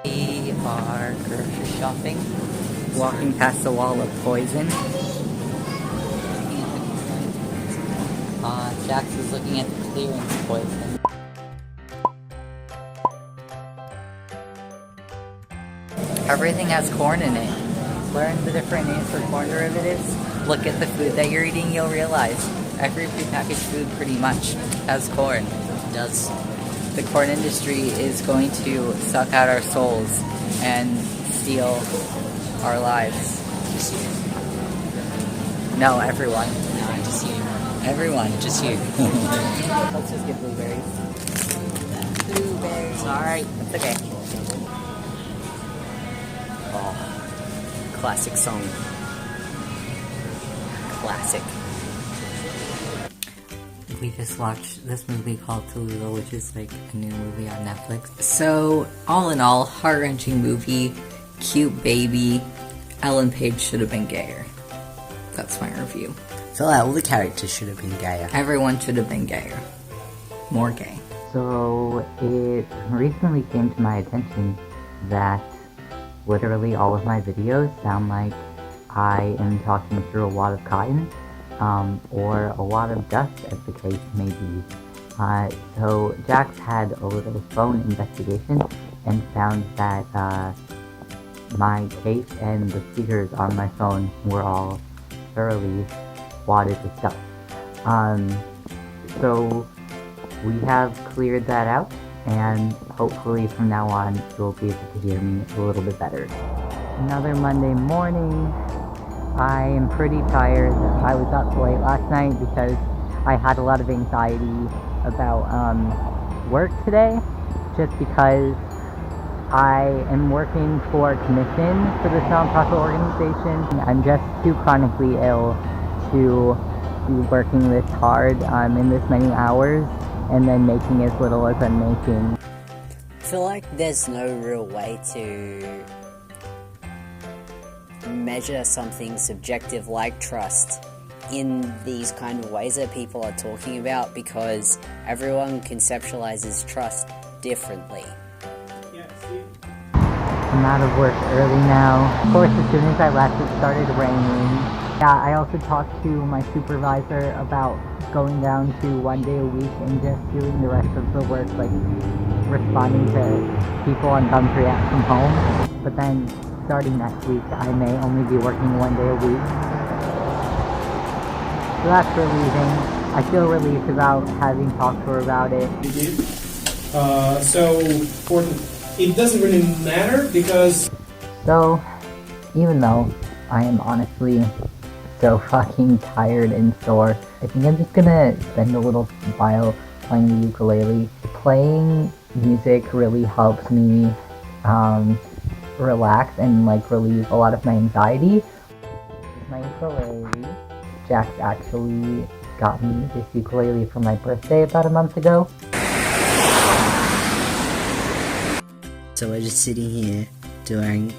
We are grocery shopping, walking past a wall of poison. Jax is looking at the clearance poison. Everything has corn in it. Learn the different names for corn derivatives. Look at the food that you're eating, you'll realize every prepackaged food pretty much has corn. It does. The corn industry is going to suck out our souls and steal our lives. Just you. No, everyone. No, just you. Everyone. Just you. Let's just get blueberries. Blueberries. Alright, it's okay. Oh, classic song. Classic. We just watched this movie called Tallulah, which is like a new movie on Netflix. So, all in all, heart-wrenching movie, cute baby, Ellen Page should have been gayer. That's my review. I feel like all the characters should have been gayer. Everyone should have been gayer. More gay. So, it recently came to my attention that literally all of my videos sound like I am talking through a wad of cotton. Or a lot of dust, as the case may be. So Jax had a little phone investigation and found that my case and the speakers on my phone were all thoroughly wadded with dust. So we have cleared that out, and hopefully from now on you'll be able to hear me a little bit better. Another Monday morning. I am pretty tired. I was up late last night because I had a lot of anxiety about work today, just because I am working for a commission for this nonprofit organization. I'm just too chronically ill to be working this hard in this many hours and then making as little as I'm making. I feel like there's no real way to measure something subjective like trust in these kind of ways that people are talking about, because everyone conceptualizes trust differently. I'm out of work early now. Of course, as soon as I left, it started raining. Yeah, I also talked to my supervisor about going down to 1 day a week and just doing the rest of the work, like responding to people on Thumbs React from home. But then, starting next week, I may only be working 1 day a week. So that's relieving. I feel relieved about having talked to her about it. It doesn't really matter because... So, even though I am honestly so fucking tired and sore, I think I'm just gonna spend a little while playing the ukulele. Playing music really helps me, relax and like relieve a lot of my anxiety. My ukulele. Jax actually got me this ukulele for my birthday about a month ago. So we're just sitting here doing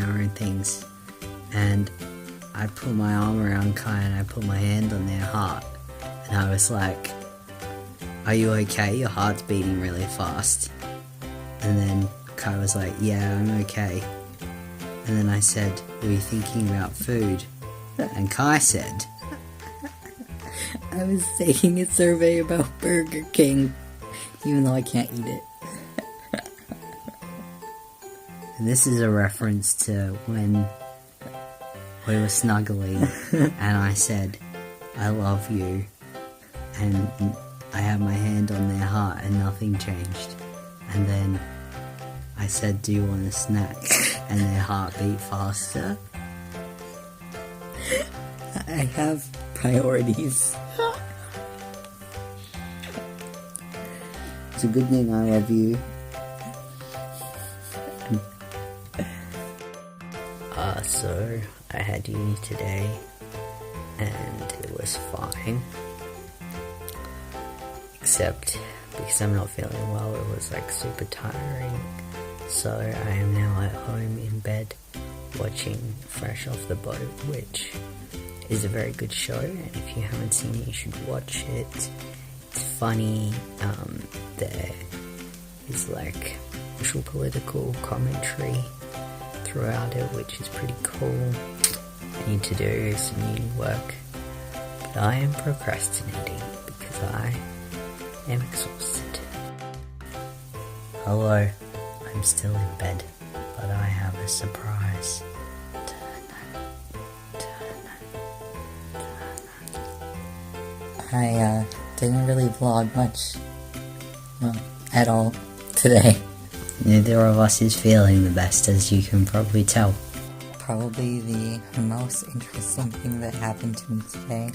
our own things, and I put my arm around Kai and I put my hand on their heart, and I was like, "Are you okay? Your heart's beating really fast." And then Kai was like, "Yeah, I'm okay." And then I said, "Were you thinking about food?" And Kai said, I was taking a survey about Burger King, even though I can't eat it. and this is a reference to when we were snuggling, and I said, "I love you," and I had my hand on their heart and nothing changed. And then I said, "Do you want a snack?" And their heart beat faster. I have priorities. It's a good thing I love you. So I had uni today, and it was fine. Except because I'm not feeling well, it was like super tiring. So I am now at home in bed watching Fresh Off the Boat, which is a very good show, and if you haven't seen it, you should watch it. It's funny. There is like social political commentary throughout it, which is pretty cool. I need to do some uni work, but I am procrastinating because I am exhausted. Hello, I'm still in bed, but I have a surprise. I didn't really vlog much, well, at all today. Neither of us is feeling the best, as you can probably tell. Probably the most interesting thing that happened to me today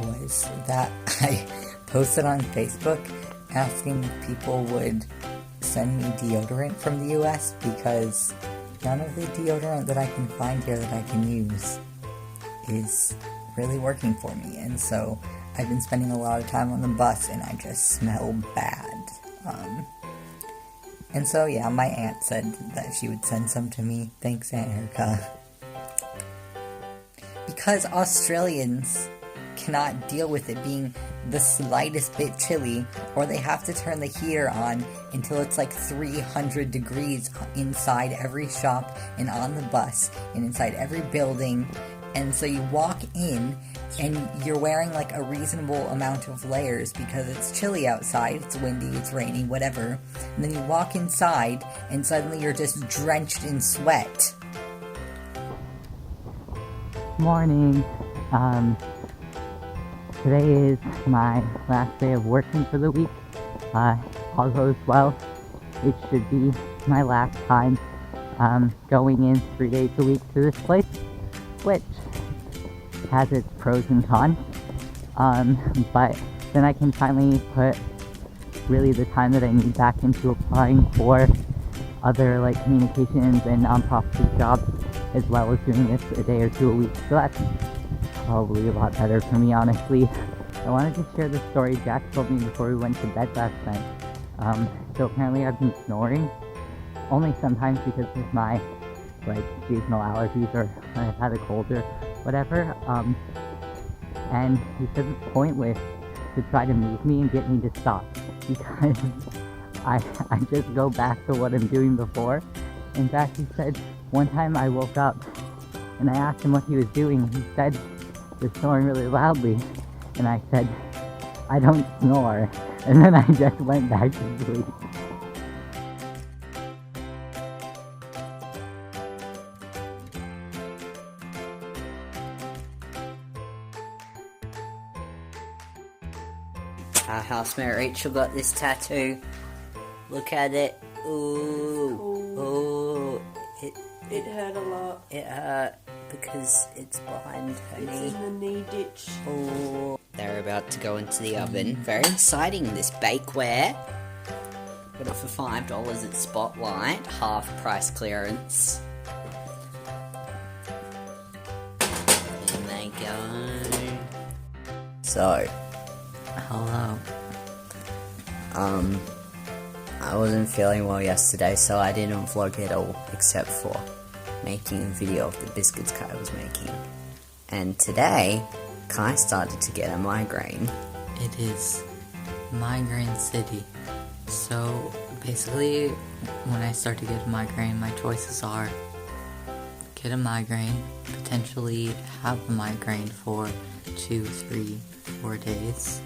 was that I posted on Facebook asking if people would send me deodorant from the US because none of the deodorant that I can find here that I can use is really working for me, and so I've been spending a lot of time on the bus and I just smell bad. And so yeah, my aunt said that she would send some to me. Thanks, Aunt Erica. Because Australians cannot deal with it being the slightest bit chilly, or they have to turn the heater on until it's like 300 degrees inside every shop and on the bus and inside every building. And so you walk in and you're wearing like a reasonable amount of layers because it's chilly outside, it's windy, it's rainy, whatever. And then you walk inside and suddenly you're just drenched in sweat. Morning. Today is my last day of working for the week. All goes well. It should be my last time going in 3 days a week to this place, which has its pros and cons. But then I can finally put really the time that I need back into applying for other like communications and nonprofit jobs, as well as doing this a day or two a week. So that's probably a lot better for me, honestly. I wanted to share the story Jack told me before we went to bed last night. So apparently I've been snoring, only sometimes because of my like seasonal allergies or when I've had a cold or whatever. And he said it's pointless to try to move me and get me to stop because I just go back to what I'm doing before. In fact, he said one time I woke up and I asked him what he was doing. He said, "You're snoring really loudly." And I said, "I don't snore." And then I just went back to sleep. Our housemate Rachel got this tattoo. Look at it. Ooh. Ooh. It hurt a lot. It hurt because it's behind her knee. It's in the knee ditch. Oh. They're about to go into the oven. Very exciting, this bakeware. Got it for $5 at Spotlight. Half price clearance. In they go. So, hello. I wasn't feeling well yesterday, so I didn't vlog at all, except for making a video of the biscuits Kai was making. And today, Kai started to get a migraine. It is migraine city. So basically, when I start to get a migraine, my choices are get a migraine, potentially have a migraine for 2, 3, 4 days,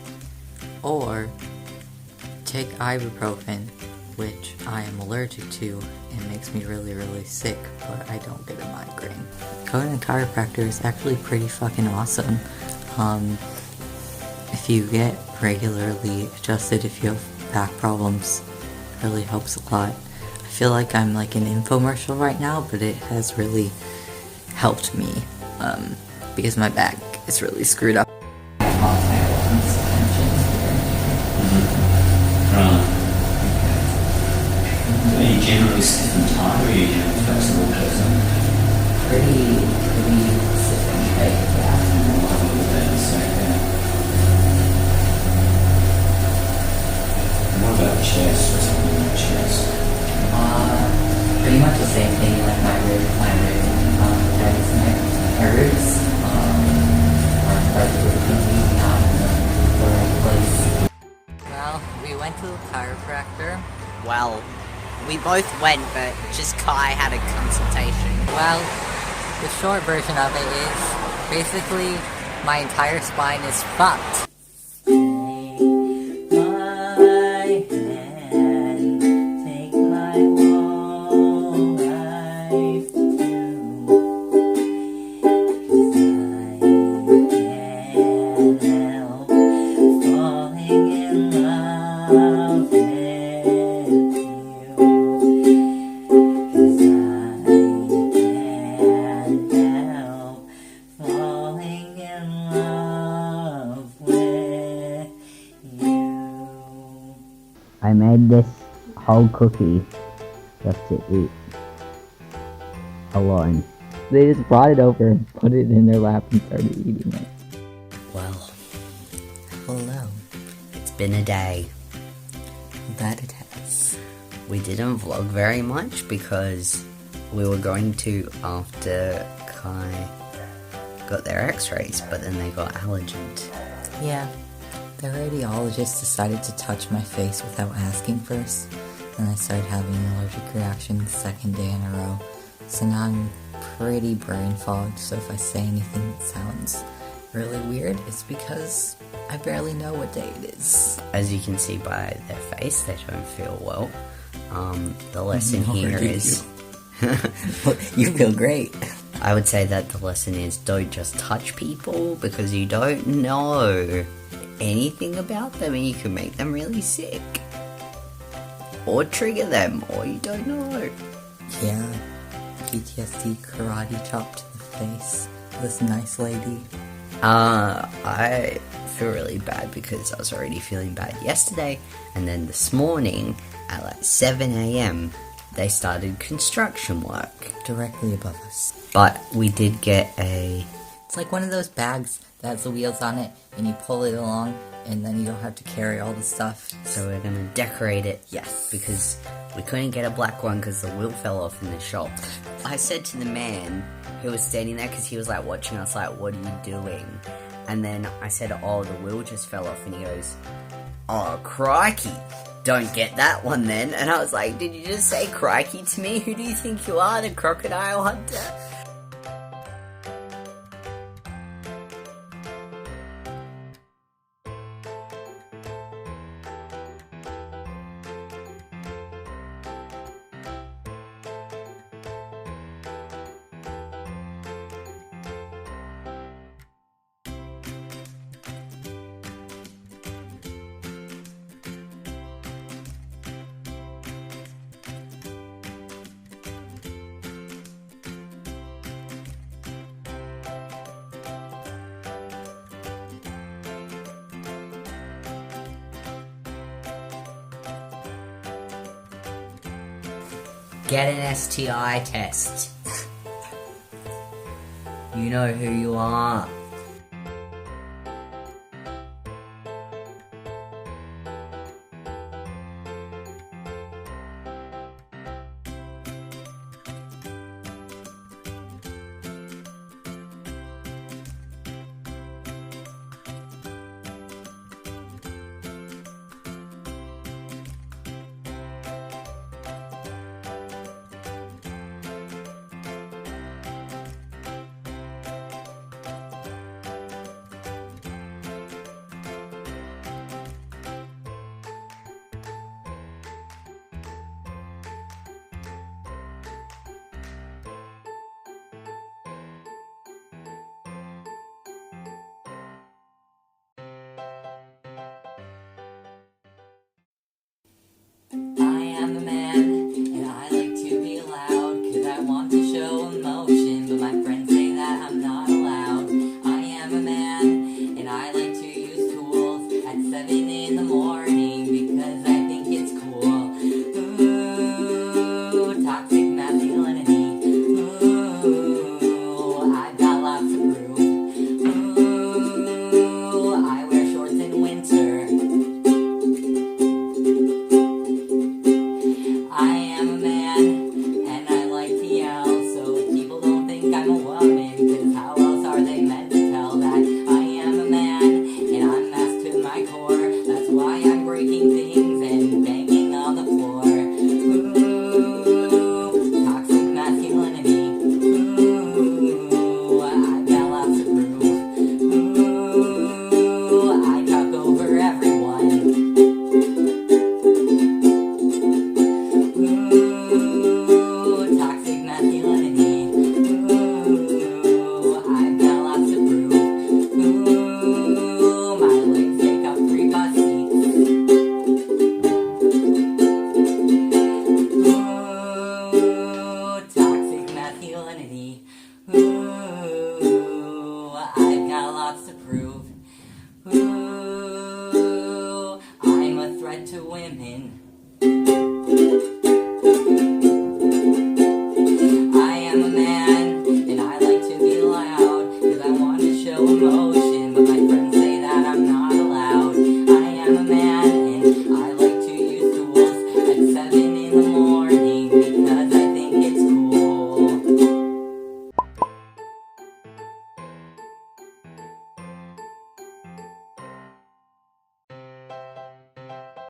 or take ibuprofen, which I am allergic to and makes me really, really sick, but I don't get a migraine. Going to a chiropractor is actually pretty fucking awesome. If you get regularly adjusted, if you have back problems, it really helps a lot. I feel like I'm like an infomercial right now, but it has really helped me, because my back is really screwed up. Are you generally stiff and tight, or are you a flexible person? Pretty stiff and tight, yeah. And what about the chest? What's happening in the chest? Pretty much the same thing, like my ribs, my ribs are perfectly not in the right place. Well, we went to the chiropractor, Well, we both went, but just Kai had a consultation. Well, the short version of it is basically my entire spine is fucked. I made this whole cookie just to eat alone. They just brought it over and put it in their lap and started eating it. Well, hello. It's been a day. That it has. We didn't vlog very much because we were going to after Kai got their x-rays, but then they got allergens. Yeah. The radiologist decided to touch my face without asking first, and I started having an allergic reaction the second day in a row. So now I'm pretty brain fogged, so if I say anything that sounds really weird, it's because I barely know what day it is. As you can see by their face, they don't feel well. The lesson here is... You feel great. I would say that the lesson is don't just touch people because you don't know anything about them and you can make them really sick. Or trigger them, or you don't know. Yeah. PTSD karate chop to the face. This nice lady. I feel really bad because I was already feeling bad yesterday, and then this morning at like 7 a.m. they started construction work Directly above us. but we did get a It's like one of those bags that has the wheels on it, and you pull it along, and then you don't have to carry all the stuff. so we're gonna decorate it. Yes. Because we couldn't get a black one because the wheel fell off in the shop. I said to the man who was standing there, because he was like watching us like, what are you doing? And then I said, oh, the wheel just fell off, and he goes, oh, crikey, don't get that one then. And I was like, did you just say crikey to me? Who do you think you are, the crocodile hunter? Get an STI test. You know who you are.